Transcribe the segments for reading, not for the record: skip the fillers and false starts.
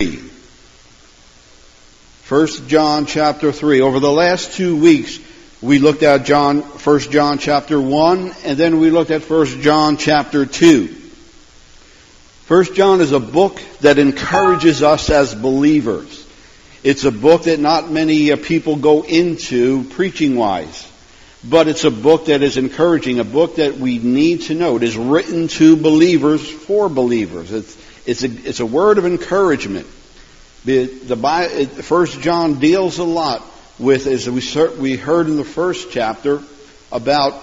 1 John chapter 3. Over the last 2 weeks, we looked at 1 John chapter 1, and then we looked at 1 John chapter 2. 1 John is a book that encourages us as believers. It's a book that not many people go into preaching-wise. But it's a book that is encouraging, a book that we need to know. It is written to believers for believers. It's a word of encouragement. 1 John deals a lot with, as we heard in the first chapter, about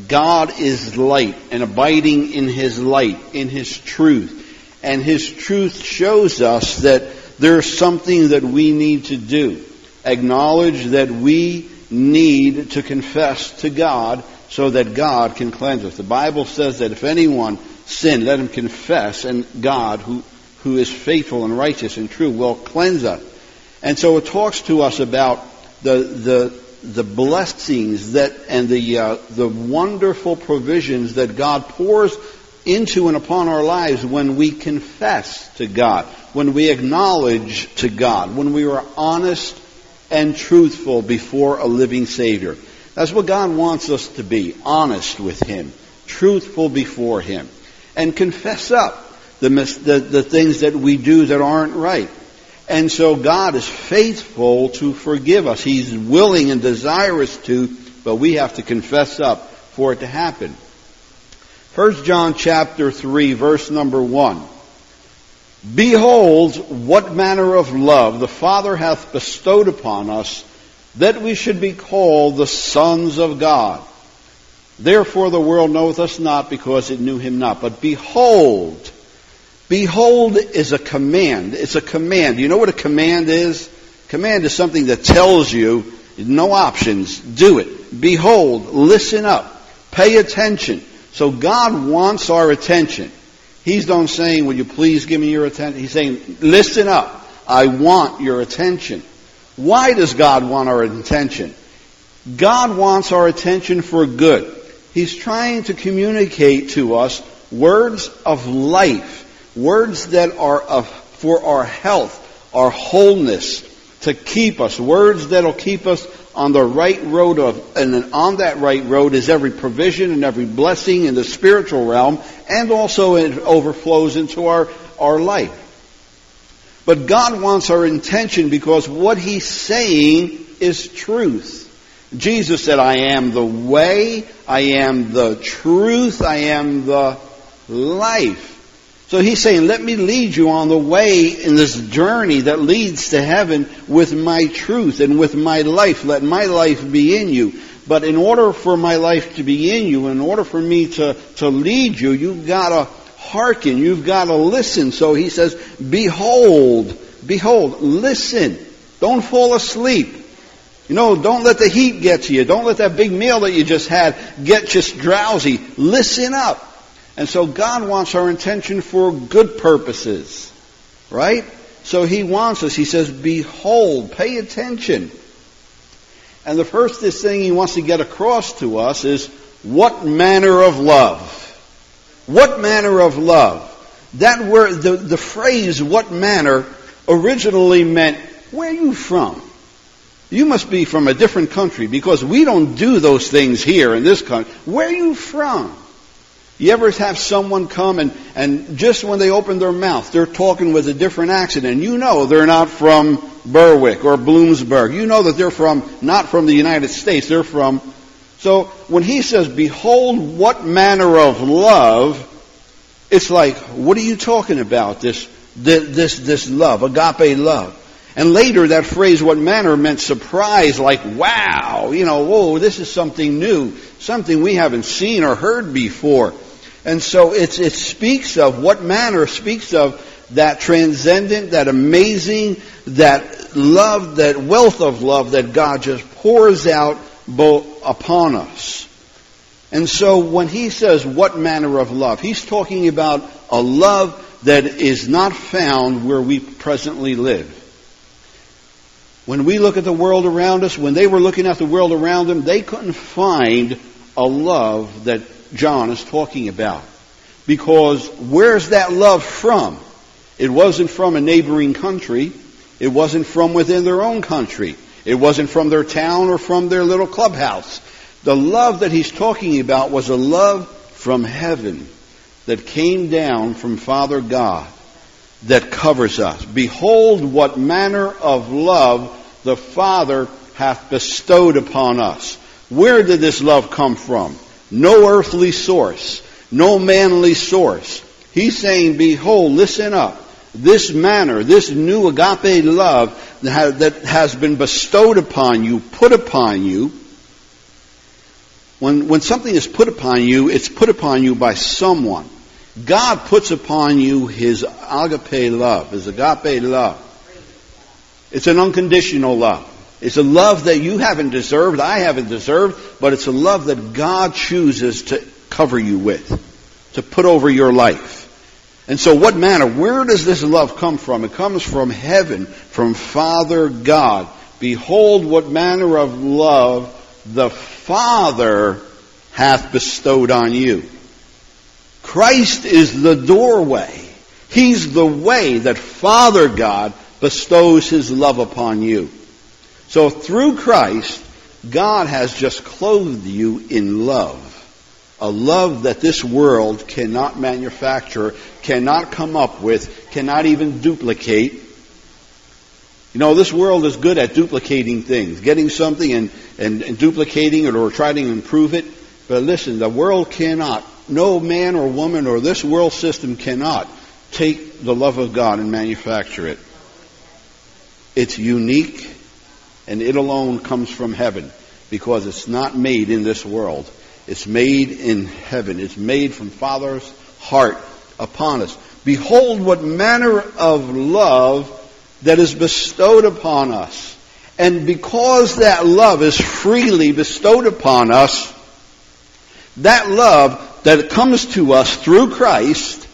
God is light and abiding in His light, in His truth. And His truth shows us that there's something that we need to do. Acknowledge that we need to confess to God so that God can cleanse us. The Bible says that if anyone sin, let him confess, and God, who is faithful and righteous and true, will cleanse us. And so it talks to us about the blessings and the wonderful provisions that God pours into and upon our lives when we confess to God, when we acknowledge to God, when we are honest and truthful before a living Savior. That's what God wants us to be, honest with Him, truthful before Him, and confess up the things that we do that aren't right. And so God is faithful to forgive us. He's willing and desirous to, but we have to confess up for it to happen. 1 John chapter 3, verse number 1. Behold, what manner of love the Father hath bestowed upon us, that we should be called the sons of God. Therefore the world knoweth us not, because it knew Him not. But behold, behold is a command. It's a command. You know what a command is? Command is something that tells you, no options, do it. Behold, listen up, pay attention. So God wants our attention. He's not saying, will you please give me your attention? He's saying, listen up. I want your attention. Why does God want our attention? God wants our attention for good. He's trying to communicate to us words of life, words that are for our health, our wholeness, to keep us, words that will keep us on the right road and on that right road is every provision and every blessing in the spiritual realm, and also it overflows into our life. But God wants our intention because what He's saying is truth. Jesus said, I am the way, I am the truth, I am the life. So He's saying, let me lead you on the way in this journey that leads to heaven with my truth and with my life. Let my life be in you. But in order for my life to be in you, in order for me to lead you, you've got to hearken, you've got to listen. So He says, behold, listen. Don't fall asleep. Don't let the heat get to you. Don't let that big meal that you just had get just drowsy. Listen up. And so God wants our intention for good purposes, right? So He wants us, He says, behold, pay attention. And the first thing He wants to get across to us is, what manner of love? What manner of love? That word, the phrase, what manner, originally meant, where are you from? You must be from a different country, because we don't do those things here in this country. Where are you from? You ever have someone come and just when they open their mouth, they're talking with a different accent, and you know they're not from Berwick or Bloomsburg. You know that they're not from the United States. So when He says, behold, what manner of love, it's like, what are you talking about? This love, agape love. And later that phrase, what manner, meant surprise, like, wow, whoa, this is something new, something we haven't seen or heard before. And so it speaks of, what manner speaks of that transcendent, that amazing, that love, that wealth of love that God just pours out upon us. And so when He says, what manner of love, He's talking about a love that is not found where we presently live. When we look at the world around us, when they were looking at the world around them, they couldn't find a love that John is talking about. Because where's that love from? It wasn't from a neighboring country. It wasn't from within their own country. It wasn't from their town or from their little clubhouse. The love that he's talking about was a love from heaven that came down from Father God that covers us. Behold what manner of love the Father hath bestowed upon us. Where did this love come from? No earthly source. No manly source. He's saying, behold, listen up. This manner, this new agape love that has been bestowed upon you, put upon you. When something is put upon you, it's put upon you by someone. God puts upon you His agape love, His agape love. It's an unconditional love. It's a love that you haven't deserved, I haven't deserved, but it's a love that God chooses to cover you with, to put over your life. And so what manner, where does this love come from? It comes from heaven, from Father God. Behold what manner of love the Father hath bestowed on you. Christ is the doorway. He's the way that Father God bestows His love upon you. So through Christ, God has just clothed you in love. A love that this world cannot manufacture, cannot come up with, cannot even duplicate. You know, this world is good at duplicating things, getting something and duplicating it or trying to improve it. But listen, the world cannot, no man or woman or this world system cannot take the love of God and manufacture it. It's unique, and it alone comes from heaven because it's not made in this world. It's made in heaven. It's made from Father's heart upon us. Behold what manner of love that is bestowed upon us. And because that love is freely bestowed upon us, that love that comes to us through Christ,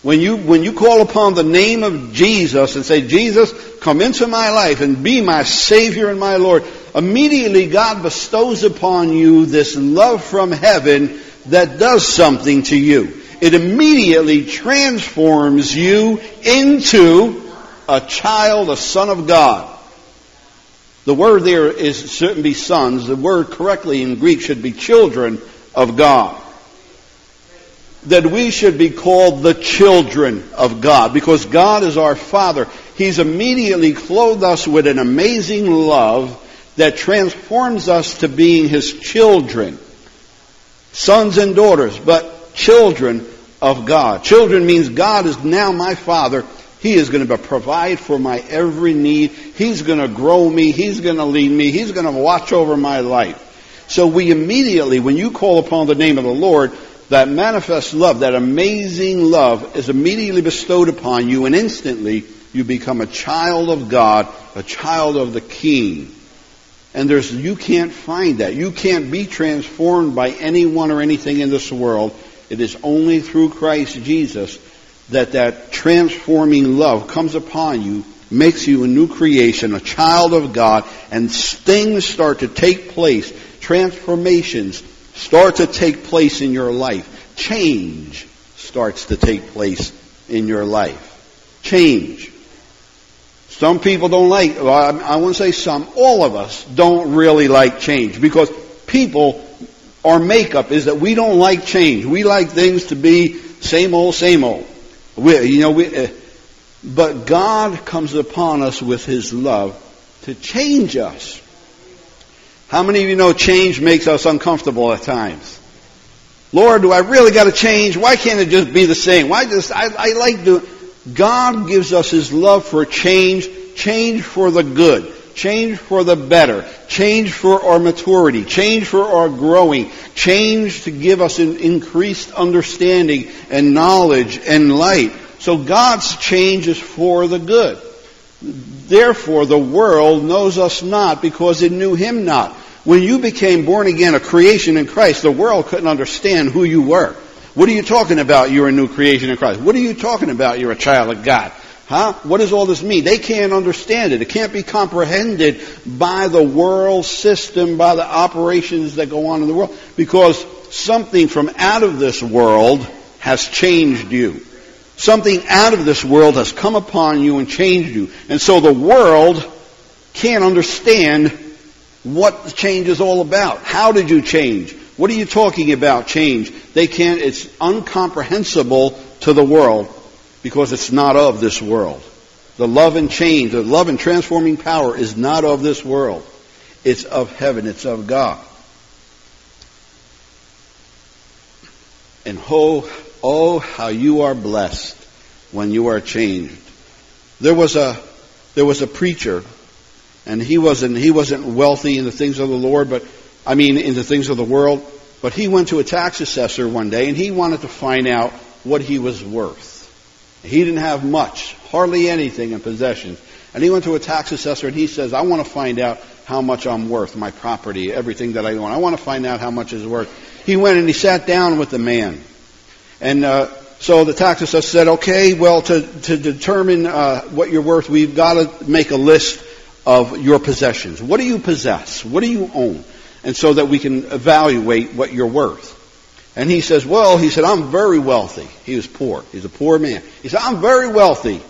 when you call upon the name of Jesus and say, Jesus, come into my life and be my Savior and my Lord, immediately God bestows upon you this love from heaven that does something to you. It immediately transforms you into a child, a son of God. The word there shouldn't be sons. The word correctly in Greek should be children of God. That we should be called the children of God because God is our Father. He's immediately clothed us with an amazing love that transforms us to being His children. Sons and daughters, but children of God. Children means God is now my Father. He is going to provide for my every need. He's going to grow me. He's going to lead me. He's going to watch over my life. So we immediately, when you call upon the name of the Lord, that manifest love, that amazing love is immediately bestowed upon you, and instantly you become a child of God, a child of the King. And you can't find that. You can't be transformed by anyone or anything in this world. It is only through Christ Jesus that transforming love comes upon you, makes you a new creation, a child of God, and things start to take place. Transformations start to take place in your life. Change starts to take place in your life. Change. Some people don't like, well, I won't say some, all of us don't really like change because people, our makeup is that we don't like change. We like things to be same old, same old. But God comes upon us with His love to change us. How many of you know change makes us uncomfortable at times? Lord, do I really got to change? Why can't it just be the same? God gives us His love for change for the good, change for the better, change for our maturity, change for our growing, change to give us an increased understanding and knowledge and light. So God's change is for the good. Therefore, the world knows us not because it knew Him not. When you became born again, a creation in Christ, the world couldn't understand who you were. What are you talking about? You're a new creation in Christ. What are you talking about? You're a child of God. Huh? What does all this mean? They can't understand it. It can't be comprehended by the world system, by the operations that go on in the world, because something from out of this world has changed you. Something out of this world has come upon you and changed you. And so the world can't understand what the change is all about. How did you change? What are you talking about, change? They can't, it's incomprehensible to the world because it's not of this world. The love and change, the love and transforming power is not of this world. It's of heaven, it's of God. And oh, how you are blessed when you are changed. There was a preacher, and he wasn't wealthy in the things of the Lord, in the things of the world, but he went to a tax assessor one day and he wanted to find out what he was worth. He didn't have much, hardly anything in possession. And he went to a tax assessor and he says, I want to find out how much I'm worth, my property, everything that I own. I want to find out how much it's worth. He went and he sat down with the man. And so the tax assessor said, okay, well, to determine what you're worth, we've got to make a list of your possessions. What do you possess? What do you own? And so that we can evaluate what you're worth. And he says, I'm very wealthy. He was poor. He's a poor man. He said, I'm very wealthy.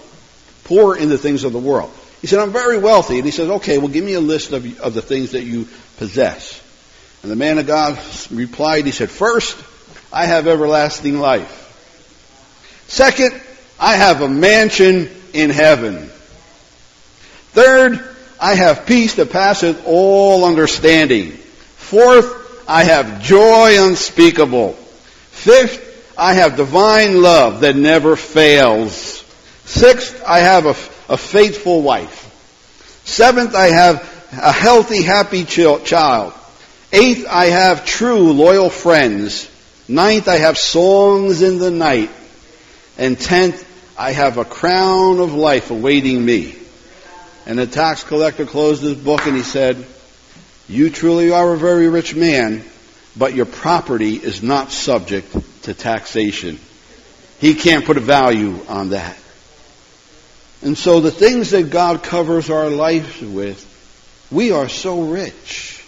Poor in the things of the world. He said, I'm very wealthy. And he says, okay, well, give me a list of the things that you possess. And the man of God replied, he said, first, I have everlasting life. Second, I have a mansion in heaven. Third, I have peace that passeth all understanding. Fourth, I have joy unspeakable. Fifth, I have divine love that never fails. Sixth, I have a faithful wife. Seventh, I have a healthy, happy child. Eighth, I have true, loyal friends. Ninth, I have songs in the night. And 10th, I have a crown of life awaiting me. And the tax collector closed his book and he said, you truly are a very rich man, but your property is not subject to taxation. He can't put a value on that. And so the things that God covers our lives with, we are so rich.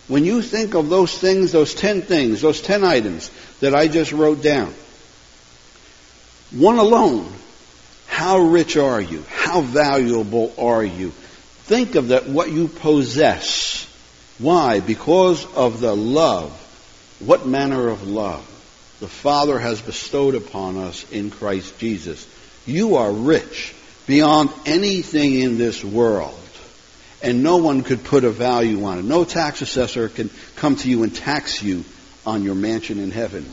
When you think of those things, those 10 things, those 10 items that I just wrote down, one alone, how rich are you? How valuable are you? Think of that, what you possess. Why? Because of the love. What manner of love the Father has bestowed upon us in Christ Jesus. You are rich beyond anything in this world. And no one could put a value on it. No tax assessor can come to you and tax you on your mansion in heaven.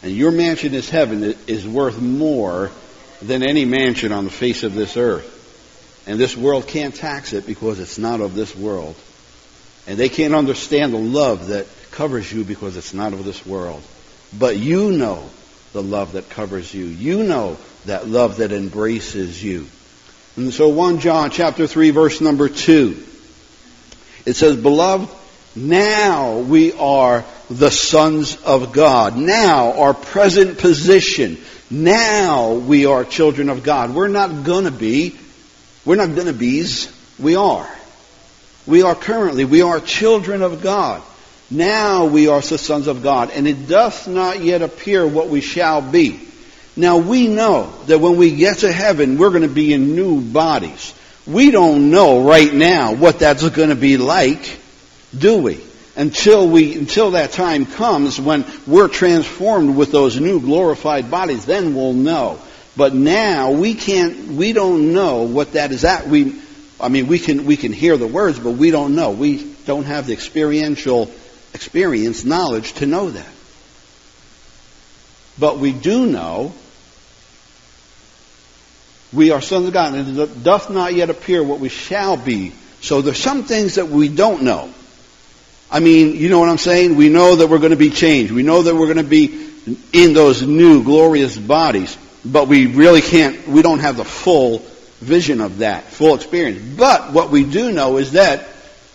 And your mansion in heaven is worth more than any mansion on the face of this earth. And this world can't tax it because it's not of this world. And they can't understand the love that covers you because it's not of this world. But you know the love that covers you. You know that love that embraces you. And so 1 John chapter 3 verse number 2. It says, Beloved, now we are the sons of God. Now our present position. Now we are children of God. We're not gonna be. We're not gonna be's. We are. We are children of God. Now we are the sons of God. And it doth not yet appear what we shall be. Now we know that when we get to heaven, we're going to be in new bodies. We don't know right now what that's going to be like, do we? Until that time comes when we're transformed with those new glorified bodies, then we'll know. But now we don't know what that is at. We can hear the words, but we don't know. We don't have the experience, knowledge to know that. But we do know we are sons of God, and it doth not yet appear what we shall be. So there's some things that we don't know. You know what I'm saying? We know that we're going to be changed. We know that we're going to be in those new glorious bodies. But we don't have the full vision of that, full experience. But what we do know is that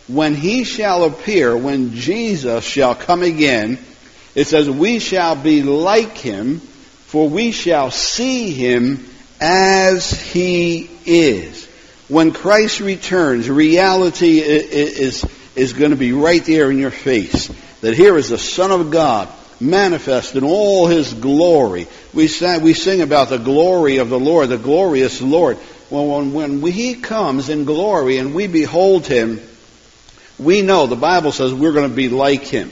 when He shall appear, when Jesus shall come again, it says, we shall be like Him, for we shall see Him as He is. When Christ returns, reality is going to be right there in your face. That here is the Son of God manifest in all His glory. We sing about the glory of the Lord, the glorious Lord. Well, when He comes in glory and we behold Him, we know, the Bible says, we're going to be like Him.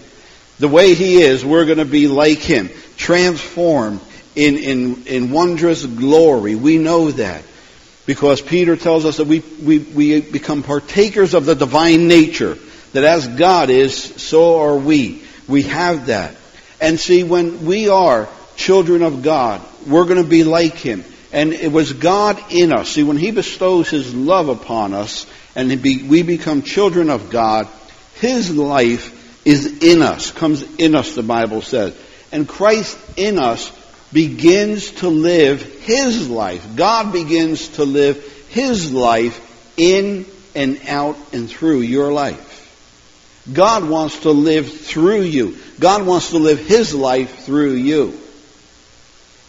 The way He is, we're going to be like Him. Transformed in wondrous glory. We know that. Because Peter tells us that we become partakers of the divine nature. That as God is, so are we. We have that. And see, when we are children of God, we're going to be like Him. And it was God in us. See, when He bestows His love upon us and we become children of God, His life is in us, comes in us, the Bible says. And Christ in us begins to live His life. God begins to live His life in and out and through your life. God wants to live through you. God wants to live His life through you.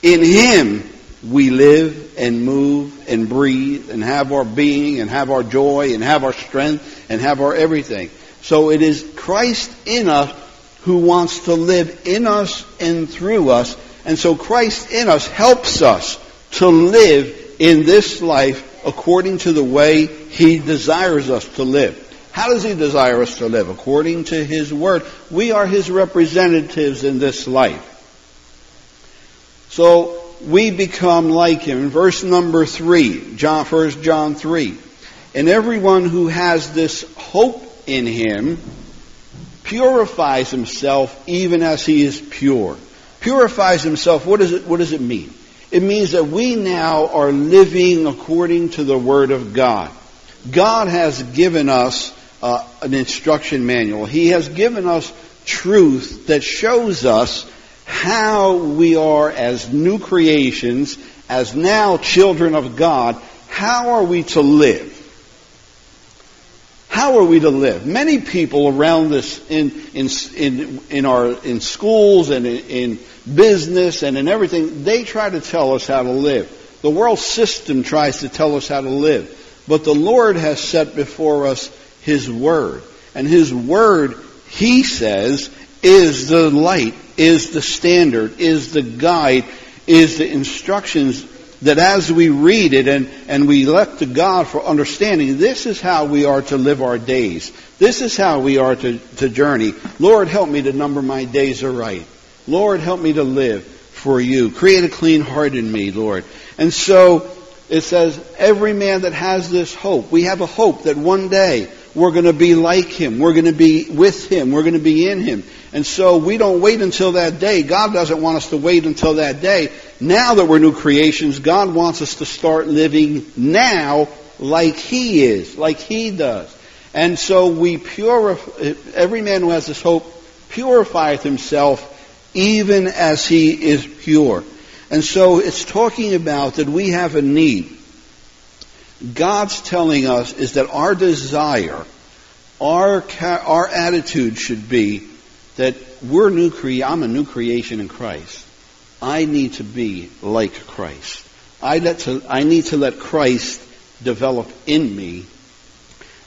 In Him we live and move and breathe and have our being and have our joy and have our strength and have our everything. So it is Christ in us who wants to live in us and through us. And so Christ in us helps us to live in this life according to the way He desires us to live. How does He desire us to live? According to His Word. We are His representatives in this life. So we become like Him. In verse number 3, 1 John 3. And everyone who has this hope in Him purifies himself even as He is pure. Purifies himself, what does it mean? It means that we now are living according to the Word of God. God has given us an instruction manual. He has given us truth that shows us how we are as new creations, as now children of God. How are we to live? How are we to live? Many people around us in schools and in business and in everything, they try to tell us how to live. The world system tries to tell us how to live. But the Lord has set before us His Word. And His Word, He says, is the light, is the standard, is the guide, is the instructions that as we read it and we look to God for understanding, this is how we are to live our days. This is how we are to journey. Lord, help me to number my days aright. Lord, help me to live for You. Create a clean heart in me, Lord. And so it says, every man that has this hope, we have a hope that one day we're going to be like Him. We're going to be with Him. We're going to be in Him. And so we don't wait until that day. God doesn't want us to wait until that day. Now that we're new creations, God wants us to start living now like He is, like He does. And so we every man who has this hope purifieth himself even as he is pure. And so it's talking about that we have a need. God's telling us is that our desire, our attitude should be that I'm a new creation in Christ. I need to be like Christ. I need to let Christ develop in me,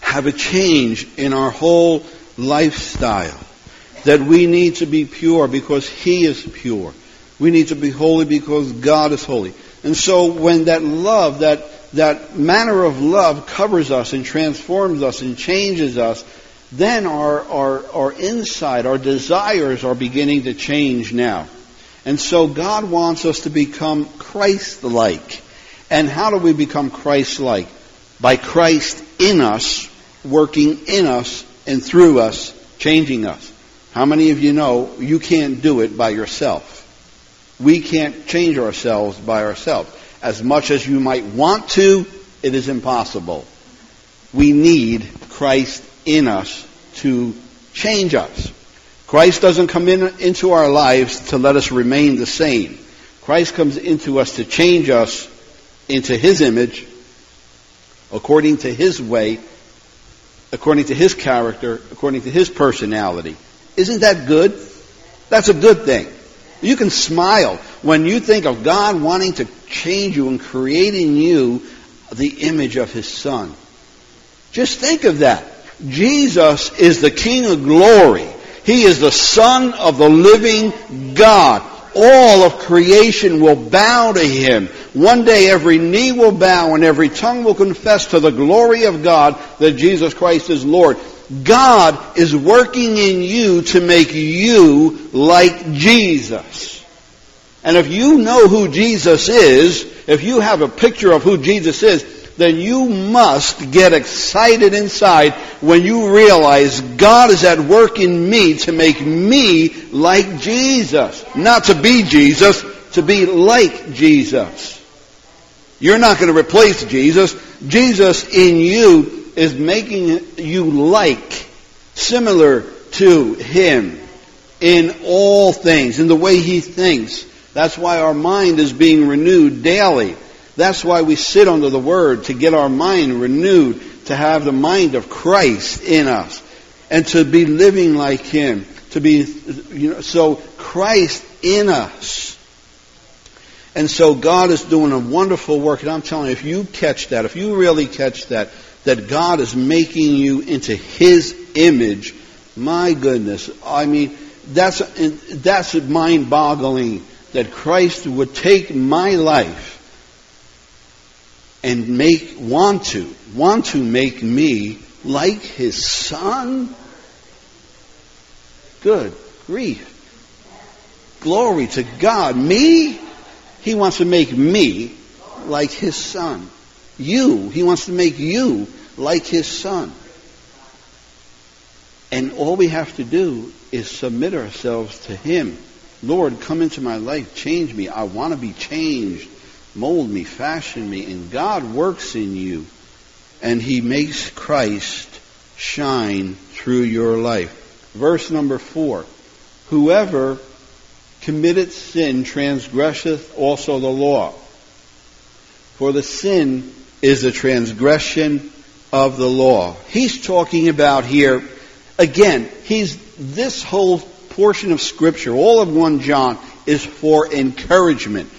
have a change in our whole lifestyle. That we need to be pure because He is pure. We need to be holy because God is holy. And so when that love, that manner of love covers us and transforms us and changes us, then our inside, our desires are beginning to change now. And so God wants us to become Christ-like. And how do we become Christ-like? By Christ in us, working in us and through us, changing us. How many of you know you can't do it by yourself? We can't change ourselves by ourselves. As much as you might want to, it is impossible. We need Christ in us to change us. Christ doesn't come into our lives to let us remain the same. Christ comes into us to change us into His image, according to His way, according to His character, according to His personality. Isn't that good? That's a good thing. You can smile when you think of God wanting to change you and creating you the image of His Son. Just think of that. Jesus is the King of glory. He is the Son of the living God. All of creation will bow to him. One day every knee will bow and every tongue will confess to the glory of God that Jesus Christ is Lord. God is working in you to make you like Jesus. And if you know who Jesus is, if you have a picture of who Jesus is, then you must get excited inside when you realize God is at work in me to make me like Jesus. Not to be Jesus, to be like Jesus. You're not going to replace Jesus. Jesus in you is making you like, similar to him in all things, in the way he thinks. That's why our mind is being renewed daily. That's why we sit under the Word, to get our mind renewed, to have the mind of Christ in us, and to be living like him, to be, so Christ in us. And so God is doing a wonderful work, and I'm telling you, if you catch that, if you really catch that God is making you into his image, my goodness, I mean, that's mind-boggling, that Christ would take my life and want to make me like his Son. Good grief. Glory to God. Me? He wants to make me like his Son. He wants to make you like his Son. And all we have to do is submit ourselves to him. Lord, come into my life, change me. I want to be changed. Mold me, fashion me. And God works in you. And he makes Christ shine through your life. Verse number 4. Whoever committeth sin transgresseth also the law. For the sin is the transgression of the law. He's talking about here, again, this whole portion of Scripture, all of 1 John, is for encouragement.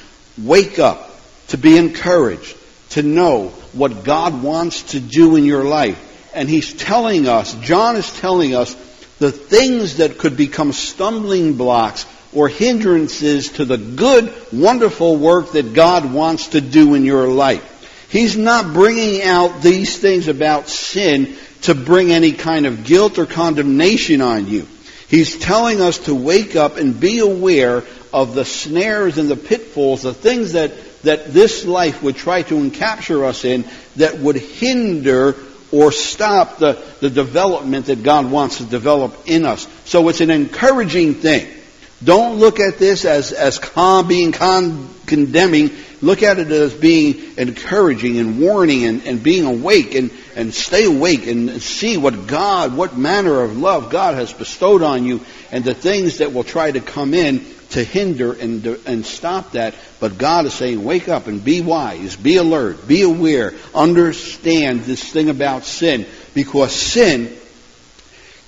Wake up, to be encouraged, to know what God wants to do in your life. And he's telling us, John is telling us, the things that could become stumbling blocks or hindrances to the good, wonderful work that God wants to do in your life. He's not bringing out these things about sin to bring any kind of guilt or condemnation on you. He's telling us to wake up and be aware of the snares and the pitfalls, the things that this life would try to encapture us in, that would hinder or stop the development that God wants to develop in us. So it's an encouraging thing. Don't look at this as condemning. Look at it as being encouraging and warning and being awake and stay awake and see what manner of love God has bestowed on you, and the things that will try to come in to hinder and stop that. But God is saying, wake up and be wise, be alert, be aware, understand this thing about sin. Because sin,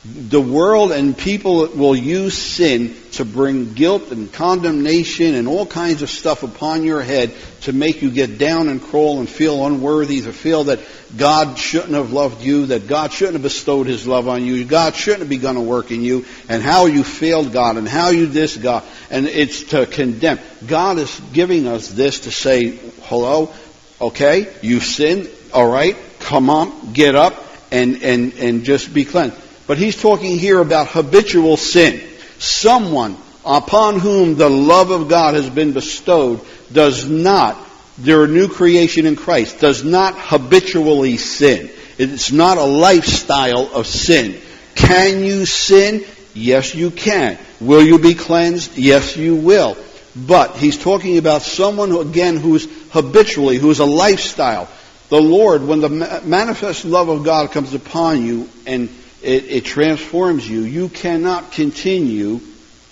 the world and people will use sin to bring guilt and condemnation and all kinds of stuff upon your head to make you get down and crawl and feel unworthy, to feel that God shouldn't have loved you, that God shouldn't have bestowed his love on you, God shouldn't have begun to work in you, and how you failed God, and how you this God. And it's to condemn. God is giving us this to say, hello, okay, you've sinned, all right, come on, get up, and just be cleansed. But he's talking here about habitual sin. Someone upon whom the love of God has been bestowed does not, they're a new creation in Christ, does not habitually sin. It's not a lifestyle of sin. Can you sin? Yes, you can. Will you be cleansed? Yes, you will. But he's talking about someone, who's habitually, who's a lifestyle. The Lord, when the manifest love of God comes upon you and it transforms you, you cannot continue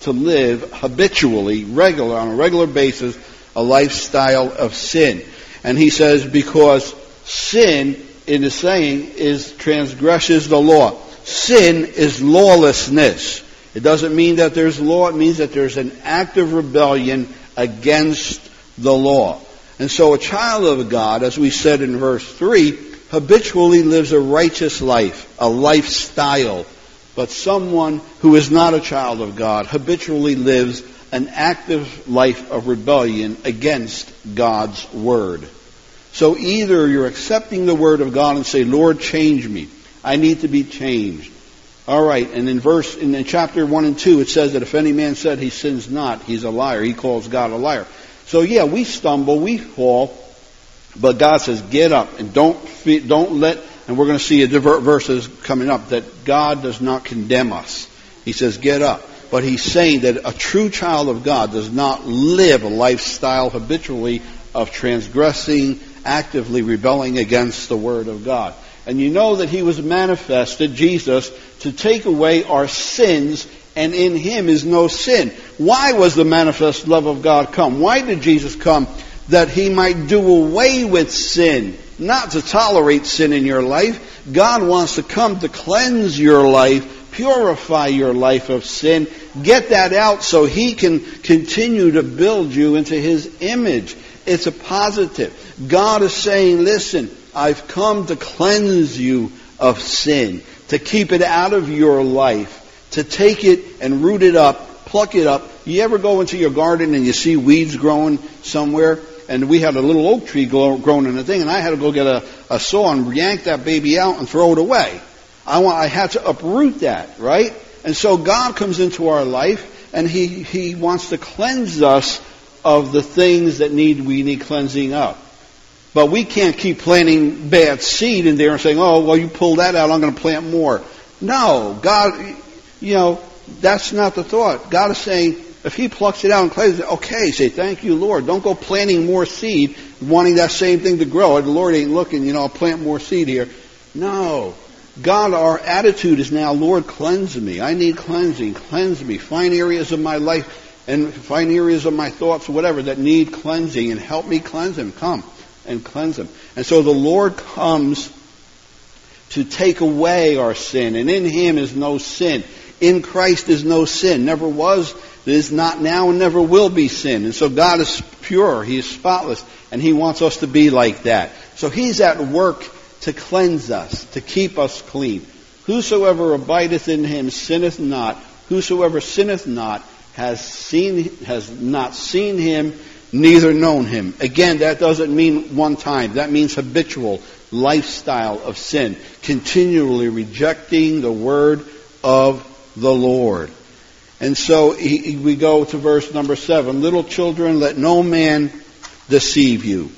to live habitually, on a regular basis, a lifestyle of sin. And he says, because sin, in the saying, transgresses the law. Sin is lawlessness. It doesn't mean that there's law. It means that there's an act of rebellion against the law. And so a child of God, as we said in verse 3, habitually lives a righteous life, a lifestyle But someone who is not a child of God habitually lives an active life of rebellion against God's Word. So either you're accepting the Word of God and say, Lord, change me. I need to be changed. All right, and in chapter 1 and 2, it says that if any man said he sins not, he's a liar. He calls God a liar. So yeah, we stumble, we fall, but God says, get up and don't let, and we're going to see verses coming up, that God does not condemn us. He says, get up. But he's saying that a true child of God does not live a lifestyle habitually of transgressing, actively rebelling against the Word of God. And you know that he was manifested, Jesus, to take away our sins, and in him is no sin. Why was the manifest love of God come? Why did Jesus come? That he might do away with sin, not to tolerate sin in your life. God wants to come to cleanse your life, purify your life of sin, get that out so he can continue to build you into his image. It's a positive. God is saying, listen, I've come to cleanse you of sin, to keep it out of your life, to take it and root it up, pluck it up. You ever go into your garden and you see weeds growing somewhere? And we had a little oak tree growing in the thing, and I had to go get a saw and yank that baby out and throw it away. I had to uproot that, right? And so God comes into our life, and He wants to cleanse us of the things that we need cleansing up. But we can't keep planting bad seed in there and saying, oh, well, you pull that out, I'm going to plant more. No, God, that's not the thought. God is saying, if he plucks it out and cleanses it, okay, say, thank you, Lord. Don't go planting more seed, wanting that same thing to grow. The Lord ain't looking, I'll plant more seed here. No. God, our attitude is now, Lord, cleanse me. I need cleansing. Cleanse me. Find areas of my life and find areas of my thoughts, whatever, that need cleansing, and help me cleanse them. Come and cleanse them. And so the Lord comes to take away our sin, and in him is no sin. In Christ is no sin. Never was, is not now, and never will be sin. And so God is pure. He is spotless, and he wants us to be like that. So he's at work to cleanse us, to keep us clean. Whosoever abideth in him sinneth not. Whosoever sinneth not has not seen him, neither known him. Again, that doesn't mean one time. That means habitual lifestyle of sin, continually rejecting the word of the Lord. And so we go to verse number 7. Little children, let no man deceive you.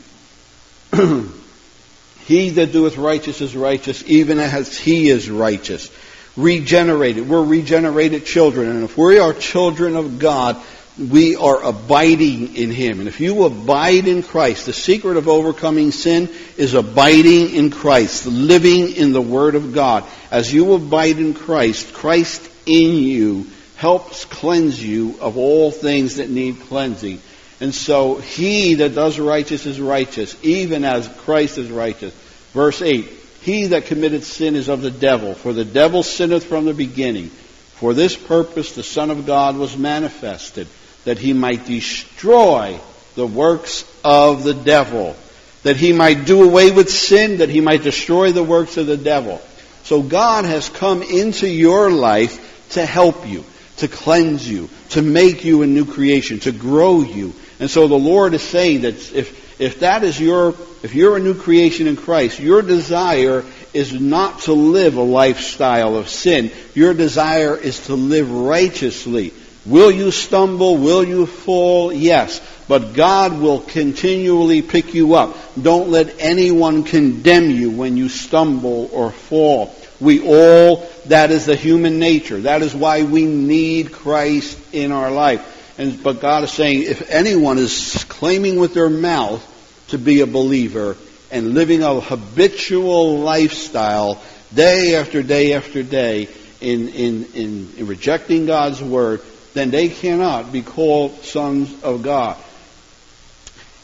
He that doeth righteous is righteous, even as he is righteous. Regenerated. We're regenerated children. And if we are children of God, we are abiding in him. And if you abide in Christ, the secret of overcoming sin is abiding in Christ, living in the Word of God. As you abide in Christ, Christ in you helps cleanse you of all things that need cleansing. And so he that does righteous is righteous, even as Christ is righteous. Verse 8, he that committeth sin is of the devil, for the devil sinneth from the beginning. For this purpose the Son of God was manifested, that he might destroy the works of the devil, that he might do away with sin, that he might destroy the works of the devil. So God has come into your life to help you, to cleanse you, to make you a new creation, to grow you. And so the Lord is saying that if you're a new creation in Christ, your desire is not to live a lifestyle of sin. Your desire is to live righteously. Will you stumble? Will you fall? Yes. But God will continually pick you up. Don't let anyone condemn you when you stumble or fall. That is the human nature. That is why we need Christ in our life. But God is saying, if anyone is claiming with their mouth to be a believer and living a habitual lifestyle day after day after day in rejecting God's word, then they cannot be called sons of God.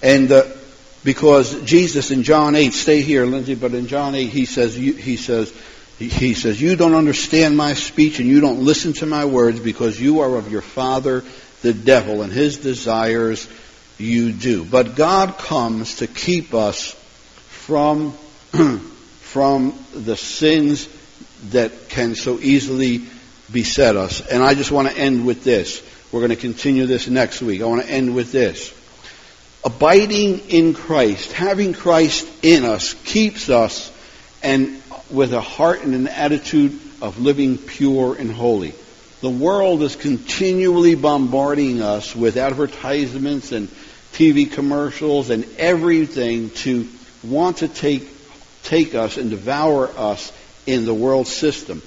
And because Jesus in John 8, stay here, Lindsay, but in John 8 he says, you don't understand my speech and you don't listen to my words because you are of your father the devil, and his desires you do. But God comes to keep us from the sins that can so easily beset us. And I just want to end with this. We're going to continue this next week. I want to end with this. Abiding in Christ, having Christ in us, keeps us and with a heart and an attitude of living pure and holy. The world is continually bombarding us with advertisements and TV commercials and everything to want to take us and devour us in the world system.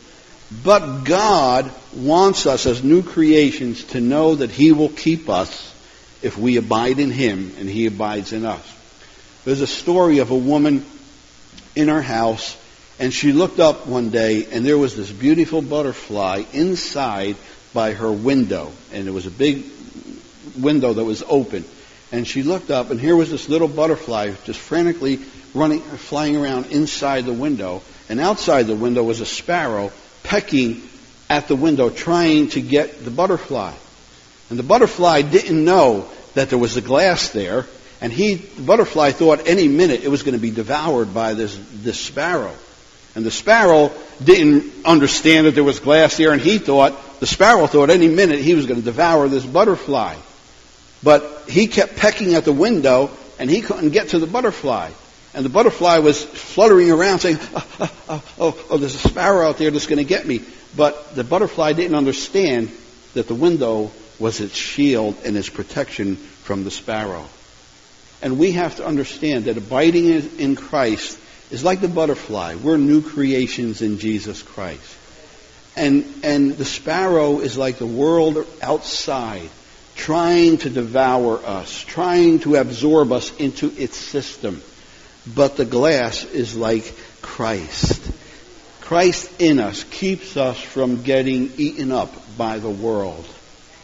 But God wants us as new creations to know that He will keep us if we abide in Him and He abides in us. There's a story of a woman in her house, and she looked up one day, and there was this beautiful butterfly inside by her window. And it was a big window that was open. And she looked up, and here was this little butterfly just frantically flying around inside the window. And outside the window was a sparrow pecking at the window, trying to get the butterfly. And the butterfly didn't know that there was a glass there. And the butterfly thought any minute it was going to be devoured by this sparrow. And the sparrow didn't understand that there was glass there, and the sparrow thought any minute he was going to devour this butterfly. But he kept pecking at the window, and he couldn't get to the butterfly. And the butterfly was fluttering around saying, there's a sparrow out there that's going to get me. But the butterfly didn't understand that the window was its shield and its protection from the sparrow. And we have to understand that abiding in Christ is like the butterfly. We're new creations in Jesus Christ. And the sparrow is like the world outside, trying to devour us, trying to absorb us into its system. But the glass is like Christ. Christ in us keeps us from getting eaten up by the world.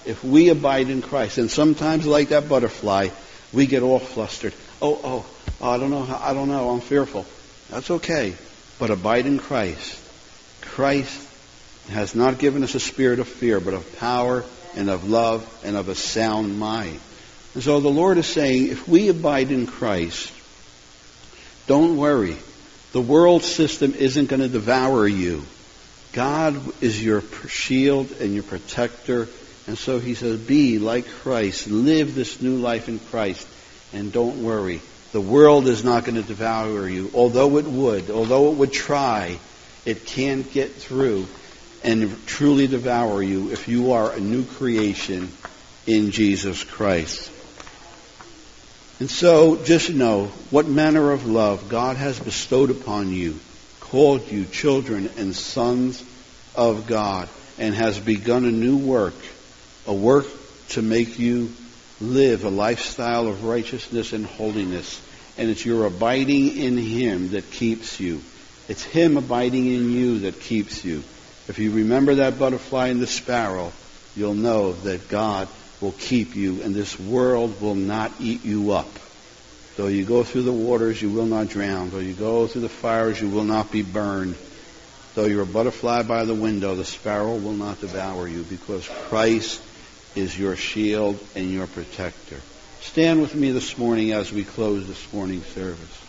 If we abide in Christ, and sometimes like that butterfly, we get all flustered. I don't know, I'm fearful. That's okay. But abide in Christ. Christ has not given us a spirit of fear, but of power and of love and of a sound mind. And so the Lord is saying, if we abide in Christ, don't worry. The world system isn't going to devour you. God is your shield and your protector. And so He says, be like Christ. Live this new life in Christ. And don't worry. The world is not going to devour you. Although it would try, it can't get through and truly devour you if you are a new creation in Jesus Christ. And so just know what manner of love God has bestowed upon you, called you children and sons of God, and has begun a new work, a work to make you live a lifestyle of righteousness and holiness. And it's your abiding in Him that keeps you. It's Him abiding in you that keeps you. If you remember that butterfly and the sparrow, you'll know that God will keep you, and this world will not eat you up. Though you go through the waters, you will not drown. Though you go through the fires, you will not be burned. Though you're a butterfly by the window, the sparrow will not devour you, because Christ is your shield and your protector. Stand with me this morning as we close this morning's service.